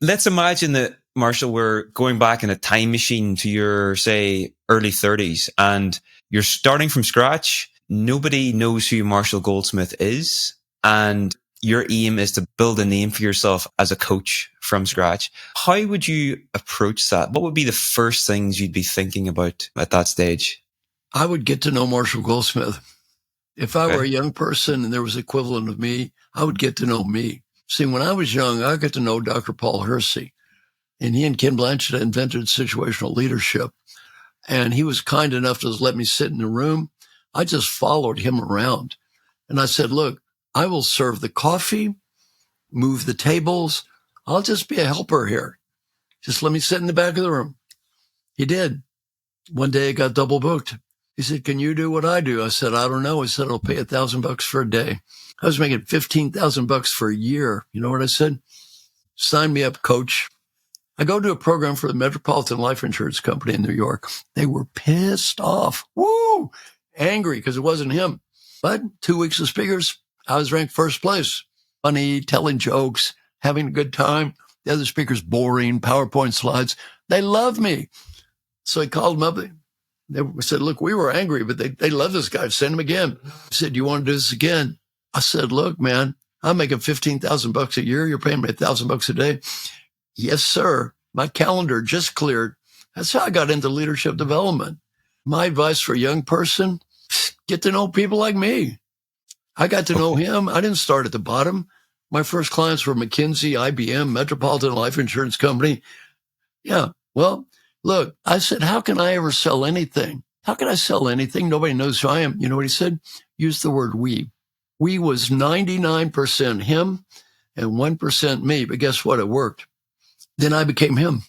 let's imagine that, Marshall, we're going back in a time machine to your, say, early 30s, and you're starting from scratch. Nobody knows who Marshall Goldsmith is, and your aim is to build a name for yourself as a coach from scratch. How would you approach that? What would be the first things you'd be thinking about at that stage? I would get to know Marshall Goldsmith. If I were a young person and there was equivalent of me, I would get to know me. See, when I was young, I got to know Dr. Paul Hersey, and he and Ken Blanchett invented situational leadership. And he was kind enough to let me sit in the room. I just followed him around. And I said, look, I will serve the coffee, move the tables. I'll just be a helper here. Just let me sit in the back of the room. He did. One day it got double booked. He said, can you do what I do? I said, I don't know. He said, I'll pay $1,000 for a day. I was making $15,000 for a year. You know what I said? Sign me up, coach. I go to a program for the Metropolitan Life Insurance Company in New York. They were pissed off. Woo! Angry because it wasn't him. But 2 weeks of speakers, I was ranked first place. Funny, telling jokes, having a good time. The other speakers, boring, PowerPoint slides. They love me. So I called them up. They said, look, we were angry, but they love this guy. Send him again. I said, you want to do this again? I said, look, man, I'm making $15,000 a year. You're paying me $1,000 a day. Yes, sir. My calendar just cleared. That's how I got into leadership development. My advice for a young person, get to know people like me. I got to know him. I didn't start at the bottom. My first clients were McKinsey, IBM, Metropolitan Life Insurance Company. Yeah. Well, look, I said, how can I ever sell anything? How can I sell anything? Nobody knows who I am. You know what he said? Use the word we. We was 99% him and 1% me. But guess what? It worked. Then I became him.